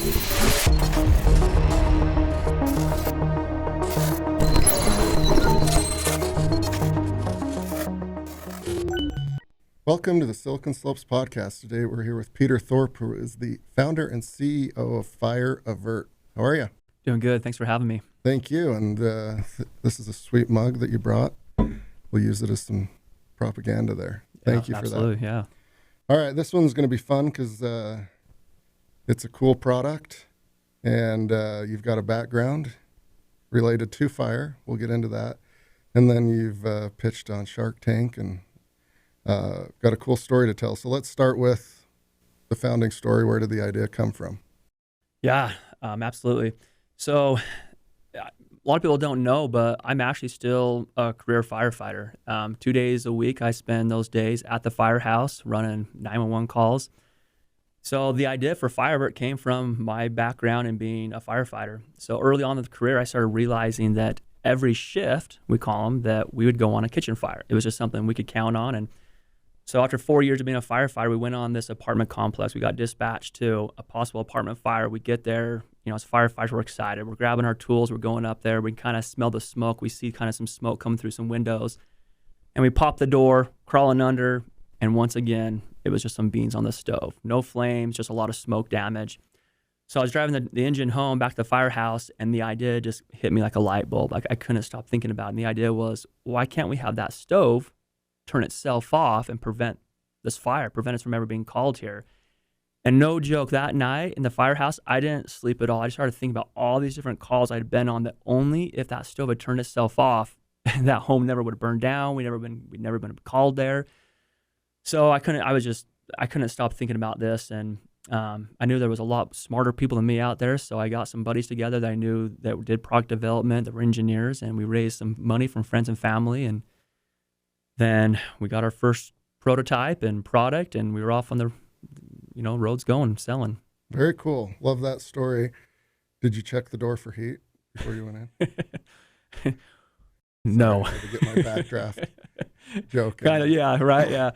Welcome to the Silicon Slopes podcast. Today we're here with Peter Thorpe, who is the founder and CEO of FireAvert. How are you? Doing good. Thanks for having me. Thank you. And this is a sweet mug that you brought. We'll use it as some propaganda there. Thank you for absolutely, that. Yeah. All right, this one's going to be fun because it's a cool product, and you've got a background related to fire. We'll get into that. And then you've pitched on SharkTank and got a cool story to tell. So let's start with the founding story. Where did the idea come from? Yeah, absolutely. So a lot of people don't know, but I'm actually still a career firefighter. 2 days a week, I spend those days at the firehouse running 911 calls. So the idea for FireAvert came from my background in being a firefighter. So early on in the career, I started realizing that every shift, we call them, that we would go on a kitchen fire. It was just something we could count on. And so after 4 years of being a firefighter, we went on this apartment complex. We got dispatched to a possible apartment fire. We get there, as firefighters, we're excited. We're grabbing our tools. We're going up there. We kind of smell the smoke. We see kind of some smoke coming through some windows. And we pop the door, crawling under, and once again, it was just some beans on the stove. No flames, just a lot of smoke damage. So I was driving the engine home back to the firehouse, and the idea just hit me like a light bulb. Like I couldn't stop thinking about it. And the idea was, why can't we have that stove turn itself off and prevent this fire, prevent us from ever being called here? And no joke, that night in the firehouse, I didn't sleep at all. I started thinking about all these different calls I'd been on that only if that stove had turned itself off, that home never would have burned down. We'd never been called there. So I couldn't stop thinking about this. And I knew there was a lot smarter people than me out there. So I got some buddies together that I knew that did product development, that were engineers, and we raised some money from friends and family. And then we got our first prototype and product, and we were off on the, roads going, selling. Very cool. Love that story. Did you check the door for heat before you went in? No. I had to get my backdraft joke. Kind of, yeah, right, yeah.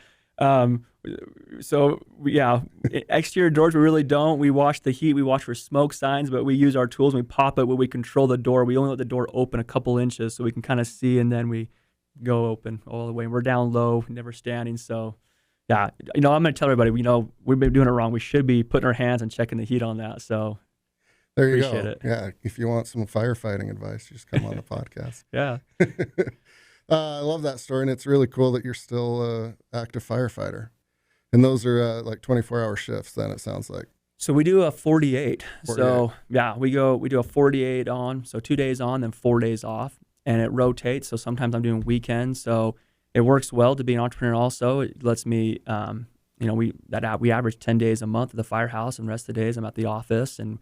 Exterior doors, we really don't. We watch the heat, we watch for smoke signs, but we use our tools and we pop it when we control the door. We only let the door open a couple inches so we can kind of see, and then we go open all the way. And we're down low, never standing. So, yeah, I'm going to tell everybody, we've been doing it wrong. We should be putting our hands and checking the heat on that. So, there you go. It. Yeah, if you want some firefighting advice, just come on the podcast. Yeah. I love that story, and it's really cool that you're still an active firefighter. And those are like 24-hour shifts, then it sounds like. So we do a 48. So, yeah, we do a 48 on, so 2 days on, then 4 days off. And it rotates, so sometimes I'm doing weekends. So it works well to be an entrepreneur also. It lets me, we average 10 days a month at the firehouse, and the rest of the days I'm at the office. And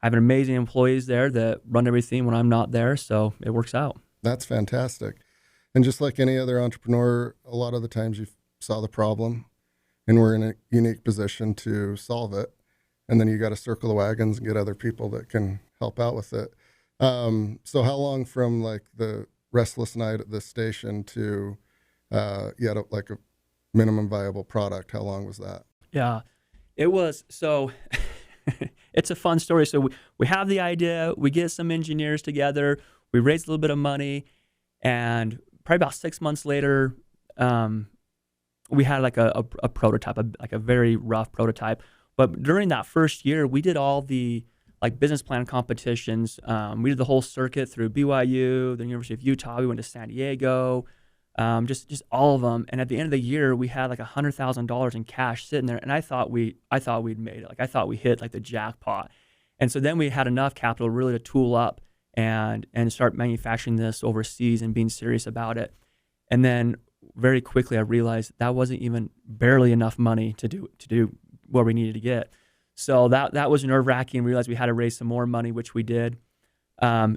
I have amazing employees there that run everything when I'm not there, so it works out. That's fantastic. And just like any other entrepreneur, a lot of the times you saw the problem, and we're in a unique position to solve it. And then you got to circle the wagons and get other people that can help out with it. So how long from like the restless night at the station to like a minimum viable product? How long was that? Yeah, it was. So it's a fun story. So we have the idea, we get some engineers together, we raise a little bit of money, and probably about 6 months later, we had like a prototype, like a very rough prototype. But during that first year, we did all the like business plan competitions. We did the whole circuit through BYU, the University of Utah. We went to San Diego, just all of them. And at the end of the year, we had like $100,000 in cash sitting there. And I thought we'd made it. Like I thought we hit like the jackpot. And so then we had enough capital really to tool up and start manufacturing this overseas and being serious about it. And then very quickly, I realized that wasn't even barely enough money to do where we needed to get. So that was nerve-wracking. We realized we had to raise some more money, which we did.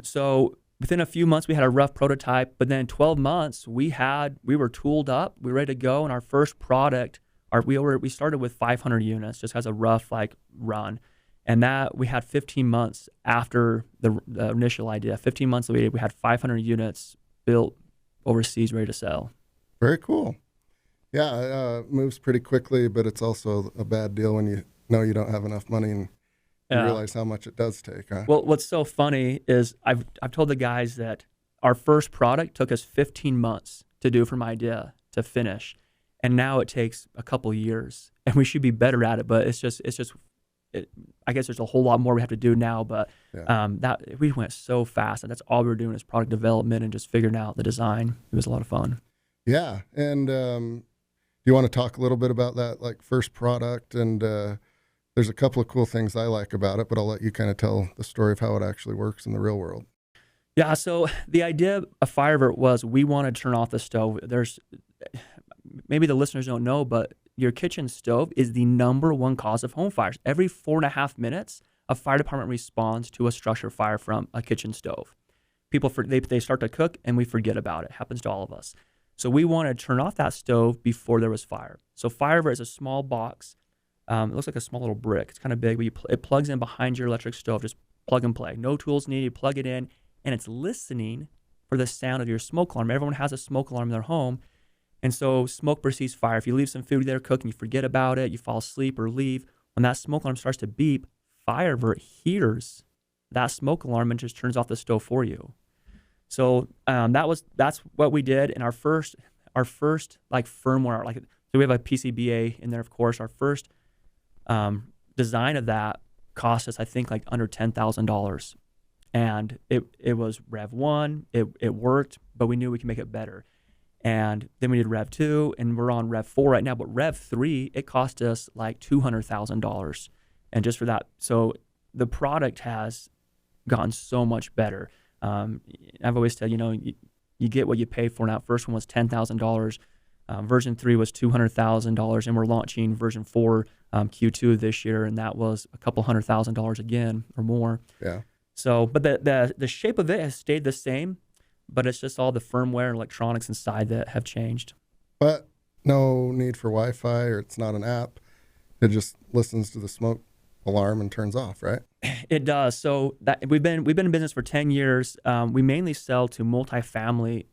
So within a few months, we had a rough prototype. But then in 12 months, we were tooled up. We were ready to go. And our first product, we started with 500 units, just as a rough run. And that we had 15 months after the initial idea. 15 months later, we had 500 units built overseas, ready to sell. Very cool. Yeah, it moves pretty quickly, but it's also a bad deal when you know you don't have enough money and You Yeah. realize how much it does take, huh? Well, what's so funny is I've told the guys that our first product took us 15 months to do from idea to finish, and now it takes a couple years, and we should be better at it. But I guess there's a whole lot more we have to do now. But Yeah. that we went so fast, and that's all we were doing is product development and just figuring out the design. It was a lot of fun. Yeah. And do you want to talk a little bit about that, like first product? And there's a couple of cool things I like about it, but I'll let you kind of tell the story of how it actually works in the real world. Yeah, so the idea of FireAvert was we wanted to turn off the stove. There's maybe the listeners don't know, but your kitchen stove is the #1 cause of home fires. Every 4.5 minutes, a fire department responds to a structure fire from a kitchen stove. People they start to cook and we forget about it. It happens to all of us. So we wanted to turn off that stove before there was fire. So FireAvert is a small box. It looks like a small little brick. It's kind of big, but it plugs in behind your electric stove. Just plug and play. No tools needed. Plug it in. And it's listening for the sound of your smoke alarm. Everyone has a smoke alarm in their home. And so smoke precedes fire. If you leave some food there cooking, you forget about it, you fall asleep or leave, when that smoke alarm starts to beep, FireAvert hears that smoke alarm and just turns off the stove for you. So that's what we did. And our first like firmware, so we have a PCBA in there, of course. Our first design of that cost us, I think, like under $10,000. And it was Rev 1, it worked, but we knew we could make it better. And then we did Rev 2, and we're on Rev 4 right now. But Rev 3, it cost us like $200,000. And just for that, so the product has gotten so much better. I've always said, you get what you pay for. Now, first one was $10,000. Version 3 was $200,000, and we're launching version 4 Q2 this year, and that was a couple $100,000 again or more. Yeah. So, but the shape of it has stayed the same, but it's just all the firmware and electronics inside that have changed. But no need for Wi-Fi, or it's not an app. It just listens to the smoke alarm and turns off, right? It does. So that we've been in business for 10 years. We mainly sell to multifamily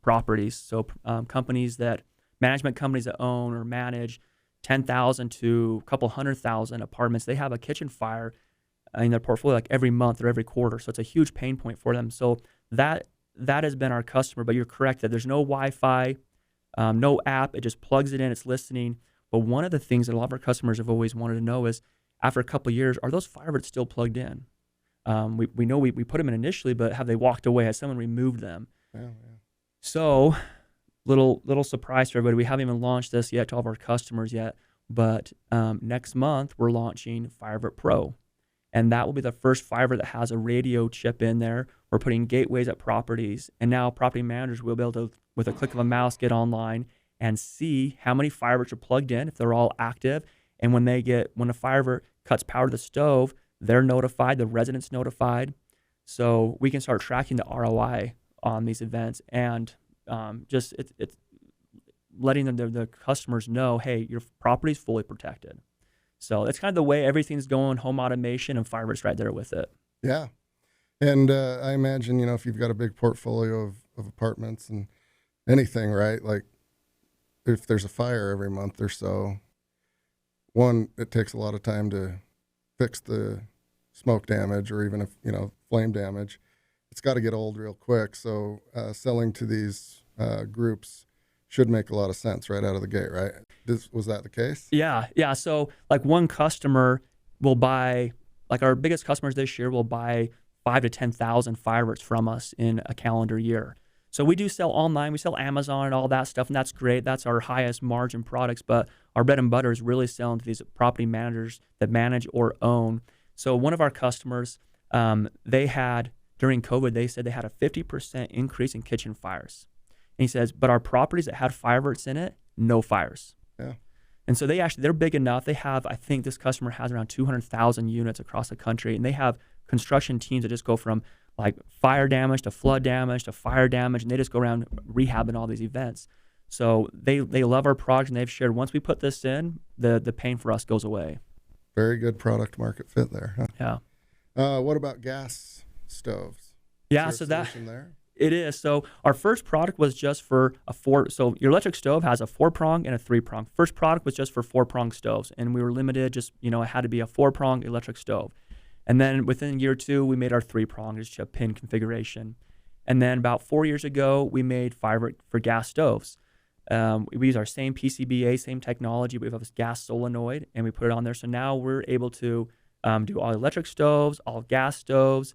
properties. So management companies that own or manage 10,000 to a couple 100,000 apartments. They have a kitchen fire in their portfolio like every month or every quarter. So it's a huge pain point for them. So that has been our customer. But you're correct that there's no Wi-Fi, no app. It just plugs it in. It's listening. But one of the things that a lot of our customers have always wanted to know is, after a couple of years, are those FireAverts still plugged in? We know we put them in initially, but have they walked away? Has someone removed them? Yeah. So little surprise to everybody. We haven't even launched this yet to all of our customers yet. But next month, we're launching FireAvert Pro. And that will be the first FireAvert that has a radio chip in there. We're putting gateways at properties. And now property managers will be able to, with a click of a mouse, get online and see how many FireAverts are plugged in, if they're all active. And when a FireAvert cuts power to the stove, they're notified, the resident's notified. So we can start tracking the ROI on these events, and it's letting the customers know, hey, your property's fully protected. So it's kind of the way everything's going, home automation, and FireAvert's right there with it. Yeah. And I imagine, if you've got a big portfolio of apartments and anything, right? Like if there's a fire every month or so, one, it takes a lot of time to fix the smoke damage, or even if, flame damage. It's got to get old real quick. So selling to these groups should make a lot of sense right out of the gate, right? Was that the case? Yeah. So like one customer will buy, like our biggest customers this year will buy 5,000 to 10,000 FireAverts from us in a calendar year. So we do sell online, we sell Amazon and all that stuff, and that's great. That's our highest margin products, but our bread and butter is really selling to these property managers that manage or own. So one of our customers, they had, during COVID, they said they had a 50% increase in kitchen fires. And he says, but our properties that had FireAverts in it, no fires. Yeah. And so they're big enough. They have, I think this customer has around 200,000 units across the country, and they have construction teams that just go from like fire damage to flood damage to fire damage, and they just go around rehabbing all these events. So they love our product, and they've shared, once we put this in, the pain for us goes away. Very good product market fit there, huh? Yeah. What about gas stoves? Yeah, Is so there a that solution there? It is. So our first product was just for a four. So your electric stove has a 4-prong and a 3-prong. First product was just for 4-prong stoves, and we were limited. Just it had to be a 4-prong electric stove. And then within year 2, we made our 3-prong, just a pin configuration. And then about 4 years ago, we made FireAvert for gas stoves. We use our same PCBA, same technology. We have this gas solenoid, and we put it on there. So now we're able to do all electric stoves, all gas stoves.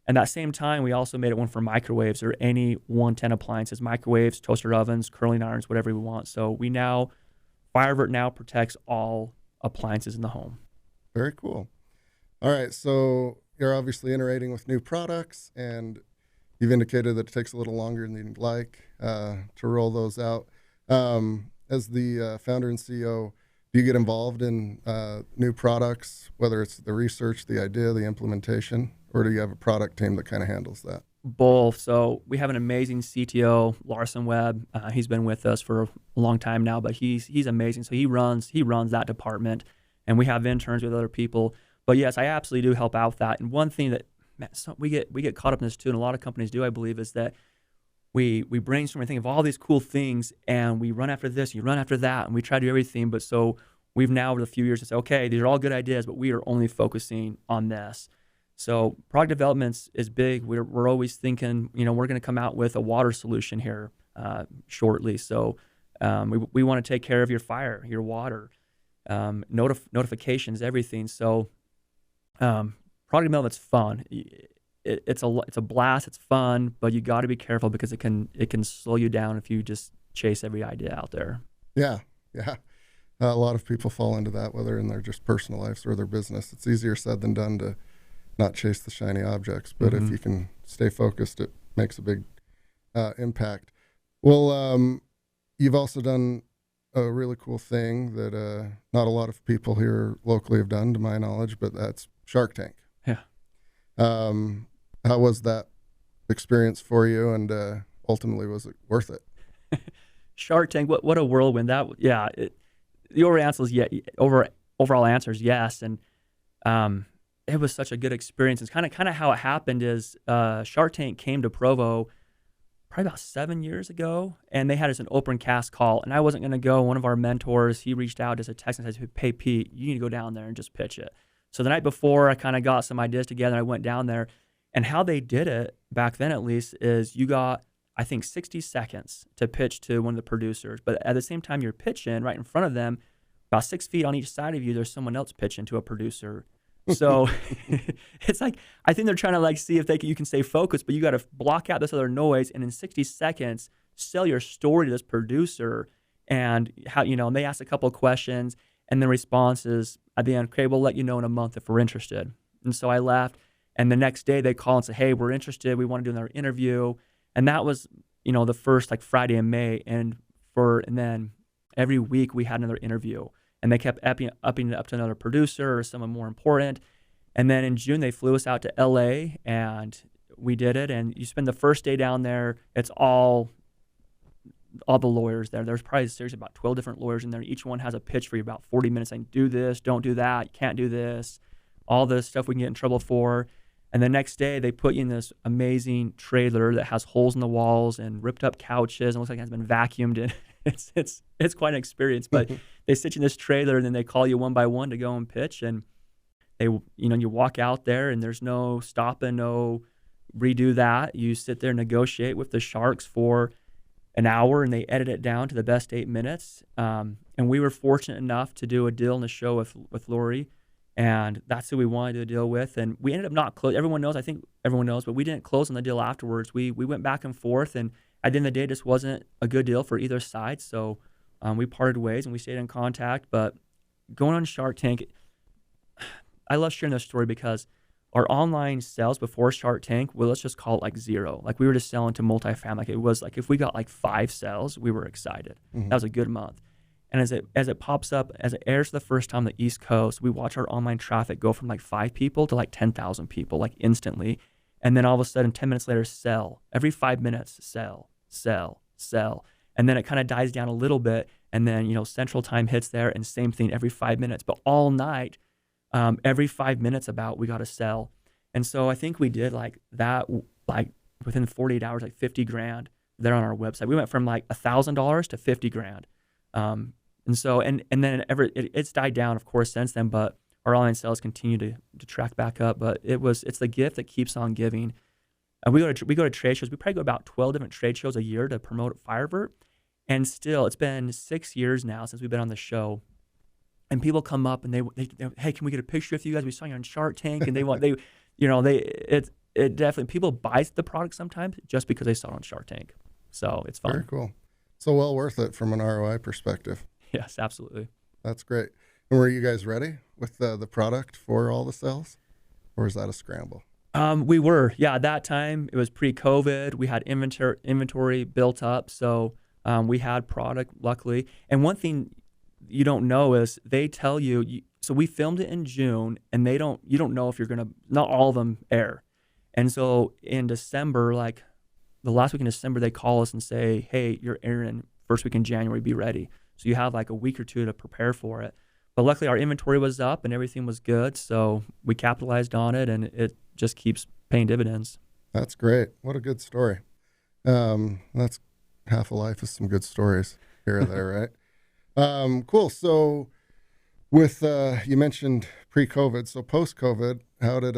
And that same time, we also made it one for microwaves or any 110 appliances, microwaves, toaster ovens, curling irons, whatever we want. So FireAvert now protects all appliances in the home. Very cool. All right, so you're obviously iterating with new products, and you've indicated that it takes a little longer than you'd like to roll those out. As the founder and CEO, do you get involved in new products, whether it's the research, the idea, the implementation, or do you have a product team that kind of handles that? Both. So we have an amazing CTO, Larson Webb. He's been with us for a long time now, but he's amazing. So he runs that department, and we have interns with other people. But yes, I absolutely do help out with that. And one thing that we get caught up in this too, and a lot of companies do, I believe, is that we brainstorm and think of all these cool things, and we run after this, you run after that, and we try to do everything. But so we've now over the few years to say, okay, these are all good ideas, but we are only focusing on this. So product development is big. We're always thinking, we're going to come out with a water solution here shortly. So we want to take care of your fire, your water, notifications, everything. So product development's fun. It's a blast. It's fun, but you got to be careful because it can slow you down if you just chase every idea out there. Yeah. A lot of people fall into that, whether in their just personal lives or their business. It's easier said than done to not chase the shiny objects, but if you can stay focused, it makes a big impact. Well, you've also done a really cool thing that not a lot of people here locally have done, to my knowledge, but that's SharkTank. Yeah. How was that experience for you, and ultimately, was it worth it? Shark Tank, what a whirlwind! The overall answer is yes, and it was such a good experience. It's kind of how it happened is Shark Tank came to Provo probably about 7 years ago, and they had us an open cast call, and I wasn't going to go. One of our mentors, he reached out as a text and said, "Hey Pete, you need to go down there and just pitch it." So the night before, I kind of got some ideas together. I went down there, and how they did it back then, at least, is you got, I think, 60 seconds to pitch to one of the producers. But at the same time you're pitching, right in front of them, about 6 feet on each side of you, there's someone else pitching to a producer. So it's like, I think they're trying to see if you can stay focused, but you got to block out this other noise, and in 60 seconds, sell your story to this producer. And how, and they ask a couple of questions, and the response is at the end, okay, we'll let you know in a month if we're interested. And so I left, and the next day they call and say, hey, we're interested. We want to do another interview. And that was, the first Friday in May. And then every week we had another interview, and they kept upping it up to another producer or someone more important. And then in June, they flew us out to LA, and we did it. And you spend the first day down there. It's all the lawyers there. There's probably seriously about 12 different lawyers in there. Each one has a pitch for you about 40 minutes saying, do this, don't do that, you can't do this, all the stuff we can get in trouble for. And the next day, they put you in this amazing trailer that has holes in the walls and ripped up couches, and looks like it has been vacuumed in. It's quite an experience. But they sit you in this trailer, and then they call you one by one to go and pitch. And they, you walk out there, and there's no stopping, no redo that. You sit there and negotiate with the Sharks for an hour, and they edit it down to the best 8 minutes. And we were fortunate enough to do a deal in the show with Lori. And that's who we wanted to deal with. And we ended up not close. I think everyone knows, but we didn't close on the deal afterwards. We went back and forth, and at the end of the day, it just wasn't a good deal for either side. So we parted ways, and we stayed in contact. But going on Shark Tank, I love sharing this story because our online sales before Shark Tank, well, let's just call it zero. We were just selling to multifamily. It was if we got 5 sales, we were excited. Mm-hmm. That was a good month. And as it pops up, as it airs for the first time on the East Coast, we watch our online traffic go from 5 people to 10,000 people, instantly. And then all of a sudden, 10 minutes later, sell. Every 5 minutes, sell. And then it kind of dies down a little bit. And then, Central Time hits there, and same thing every 5 minutes. But all night, every 5 minutes we got to sell. And so I think we did that, within 48 hours, like 50 grand there on our website. We went from like $1,000 to 50 grand. And so, and then it's died down, of course, since then, but our online sales continue to track back up. But it's the gift that keeps on giving. And we go to trade shows. We probably go about 12 different trade shows a year to promote FireAvert. And still, it's been 6 years now since we've been on the show. And people come up and they hey, can we get a picture with you guys? We saw you on Shark Tank, and it definitely, people buy the product sometimes just because they saw it on Shark Tank. So it's fun. Very cool. So well worth it from an ROI perspective. Yes, absolutely. That's great. And were you guys ready with the product for all the sales, or is that a scramble? We were, yeah. At that time, it was pre-COVID. We had inventory built up, so we had product, luckily. And one thing you don't know is they tell you. So we filmed it in June, and you don't know if you're gonna. Not all of them air, and so in December, like the last week in December, they call us and say, "Hey, you're airing first week in January. Be ready." So you have like a week or two to prepare for it. But luckily, our inventory was up and everything was good, so we capitalized on it, and it just keeps paying dividends. That's great. What a good story. That's half a life of some good stories here or there, right? Cool. So with you mentioned pre-COVID, so post-COVID, how did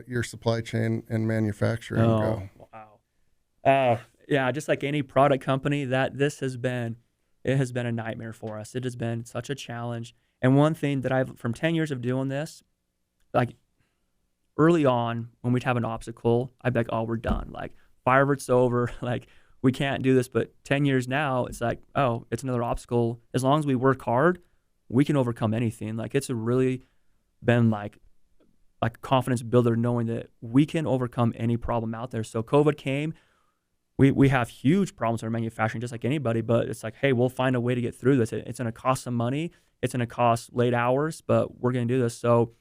your supply chain and manufacturing go? Wow. Yeah, just like any product company, it has been a nightmare for us. It has been such a challenge. And one thing that from 10 years of doing this, like early on when we'd have an obstacle, I'd be like, oh, we're done. Like FireAvert's over. Like we can't do this. But 10 years now, it's like, oh, it's another obstacle. As long as we work hard, we can overcome anything. Like it's really been like a confidence builder knowing that we can overcome any problem out there. So COVID came. We have huge problems in our manufacturing, just like anybody, but it's like, hey, we'll find a way to get through this. It's going to cost some money. It's going to cost late hours, but we're going to do this. So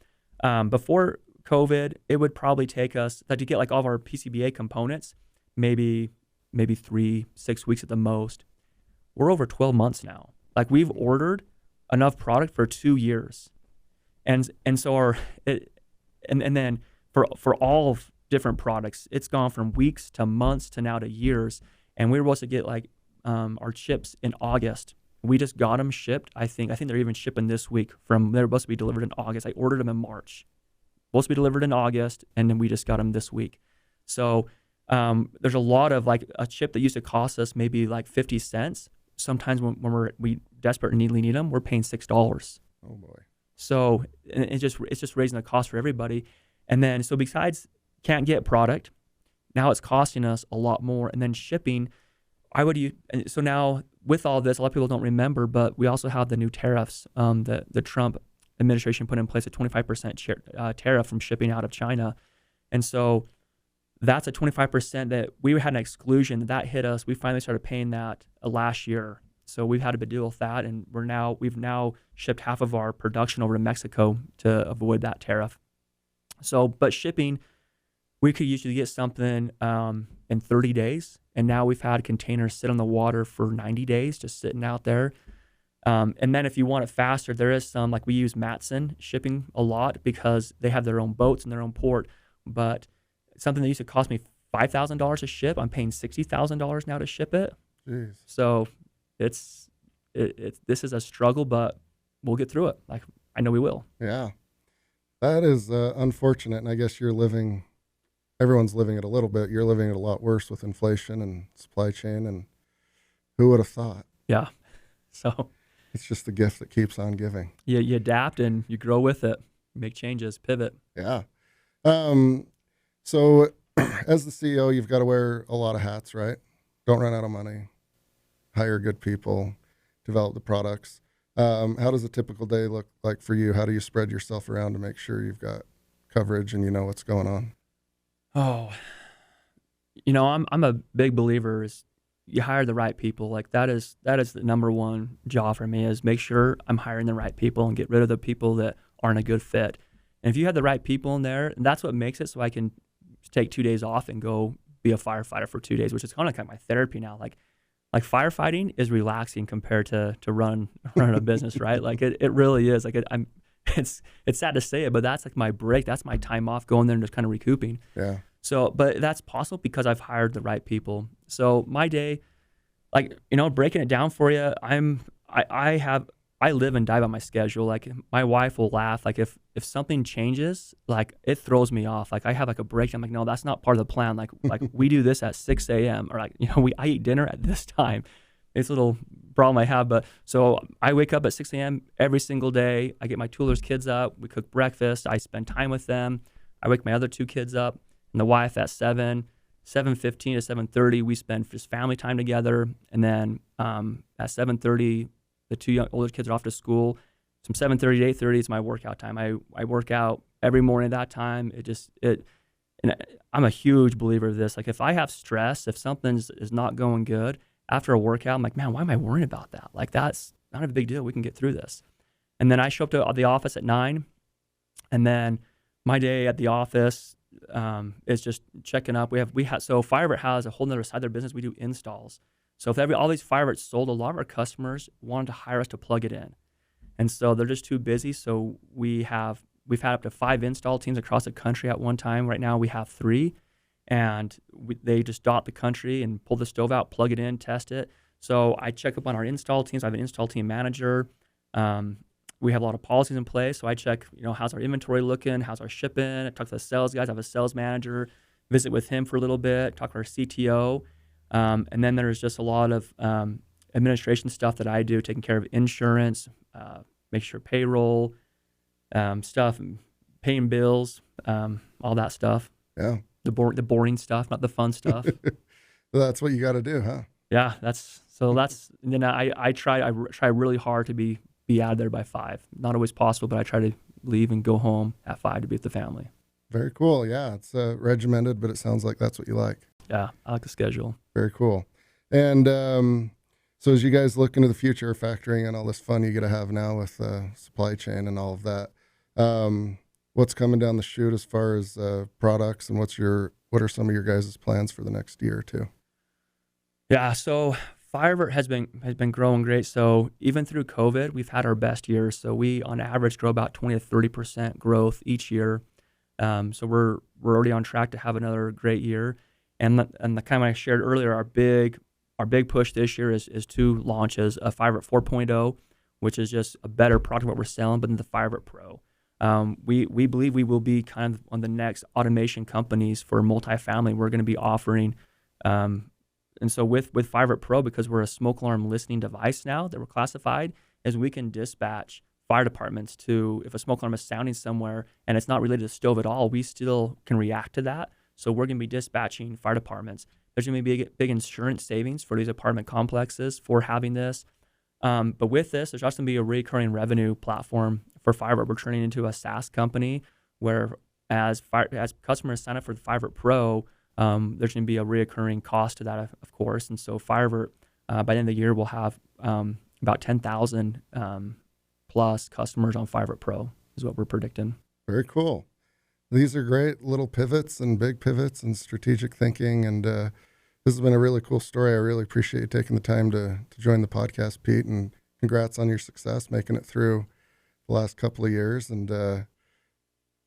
before COVID, it would probably take us, to get like all of our PCBA components, maybe 3-6 weeks at the most. We're over 12 months now. Like we've ordered enough product for 2 years. And so and then for all of different products, it's gone from weeks to months to now to years. And we were supposed to get like our chips in August. We just got them shipped. I think they're even shipping this week. They're supposed to be delivered in August. I ordered them in March. Supposed to be delivered in August, and then we just got them this week. So there's a lot of like a chip that used to cost us maybe like 50 cents. Sometimes when we desperately need them, we're paying $6. Oh boy. So it's just raising the cost for everybody. And then so besides can't get product, now it's costing us a lot more. And then shipping, so now with all this, a lot of people don't remember, but we also have the new tariffs. The Trump administration put in place a 25% tariff from shipping out of China. And so that's a 25% that we had an exclusion that hit us. We finally started paying that last year. So we've had to deal with that, and we've now shipped half of our production over to Mexico to avoid that tariff. So, but shipping, we could usually get something in 30 days, and now we've had containers sit on the water for 90 days, just sitting out there. And then if you want it faster, there is some, like we use Matson shipping a lot because they have their own boats and their own port. But something that used to cost me $5,000 to ship, I'm paying $60,000 now to ship it. Jeez. So this is a struggle, but we'll get through it. Like I know we will. Yeah, that is unfortunate. And I guess everyone's living it a little bit. You're living it a lot worse with inflation and supply chain. And who would have thought? Yeah. So it's just the gift that keeps on giving. Yeah, you adapt and you grow with it. Make changes, pivot. Yeah. So as the CEO, you've got to wear a lot of hats, right? Don't run out of money. Hire good people, develop the products. How does a typical day look like for you? How do you spread yourself around to make sure you've got coverage and you know what's going on? Oh, I'm a big believer is you hire the right people. Like that is the number one job for me is make sure I'm hiring the right people and get rid of the people that aren't a good fit. And if you have the right people in there, and that's what makes it so I can take 2 days off and go be a firefighter for 2 days, which is kind of like my therapy now. Like firefighting is relaxing compared to running a business, right? Like it really is. Like it's sad to say it, but that's like my break. That's my time off going there and just kind of recouping. Yeah. So, but that's possible because I've hired the right people. So my day, like, breaking it down for you, I live and die by my schedule. Like, my wife will laugh. Like, if something changes, like, it throws me off. Like, I have like a breakdown. I'm like, no, that's not part of the plan. Like we do this at 6 a.m. or, like, I eat dinner at this time. It's a little problem I have. But so I wake up at 6 a.m. every single day. I get my toolers kids up. We cook breakfast. I spend time with them. I wake my other two kids up and the wife at 7:15 to 7:30, we spend just family time together. And then at 7:30, the two older kids are off to school. From 7:30 to 8:30 is my workout time. I work out every morning at that time. And I'm a huge believer of this. Like, if I have stress, if something is not going good after a workout, I'm like, man, why am I worrying about that? Like, that's not a big deal. We can get through this. And then I show up to the office at 9, and then my day at the office is just checking up. So FireAvert has a whole nother side of their business. We do installs. So if all these FireAverts sold, a lot of our customers wanted to hire us to plug it in, and so they're just too busy. So we've had up to 5 install teams across the country at one time. Right now we have 3, and they just dot the country and pull the stove out, plug it in, test it. So I check up on our install teams. I have an install team manager. We have a lot of policies in place. So I check, how's our inventory looking? How's our shipping? I talk to the sales guys. I have a sales manager, visit with him for a little bit, talk to our CTO. And then there's just a lot of administration stuff that I do, taking care of insurance, make sure payroll stuff, paying bills, all that stuff. Yeah. The boring stuff, not the fun stuff. Well, that's what you got to do, huh? Yeah, and then I try really hard to be out of there by 5. Not always possible, but I try to leave and go home at 5 to be with the family. Very cool. Yeah, it's regimented, but it sounds like that's what you like. Yeah, I like the schedule. Very cool. And so as you guys look into the future of factoring and all this fun you get to have now with supply chain and all of that, what's coming down the chute as far as products, and what are some of your guys' plans for the next year or two? Yeah, so FireAvert has been growing great. So even through COVID, we've had our best years. So we, on average, grow about 20 to 30% growth each year. So we're already on track to have another great year. And the kind of I shared earlier, our big push this year is 2 launches: a FireAvert 4.0, which is just a better product of what we're selling, but then the FireAvert Pro. We believe we will be kind of one of the next automation companies for multifamily. We're going to be offering, and so with FireAvert Pro, because we're a smoke alarm listening device now that we're classified, is we can dispatch fire departments to, if a smoke alarm is sounding somewhere and it's not related to the stove at all, we still can react to that. So we're going to be dispatching fire departments. There's going to be big insurance savings for these apartment complexes for having this. But with this, there's also going to be a recurring revenue platform for FireAvert. We're turning into a SaaS company where as customers sign up for the FireAvert Pro, there's going to be a recurring cost to that, of course. And so FireAvert, by the end of the year, will have about 10,000 plus customers on FireAvert Pro is what we're predicting. Very cool. These are great little pivots and big pivots and strategic thinking. And this has been a really cool story. I really appreciate you taking the time to join the podcast, Pete, and congrats on your success, making it through the last couple of years, and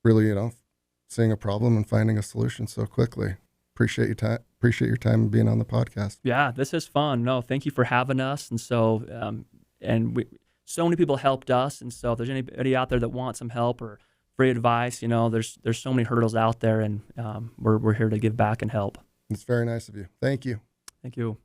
really, seeing a problem and finding a solution so quickly. Appreciate your time being on the podcast. Yeah, this is fun. No, thank you for having us. And so, so many people helped us. And so if there's anybody out there that wants some help or free advice, there's so many hurdles out there, and we're here to give back and help. It's very nice of you. Thank you. Thank you.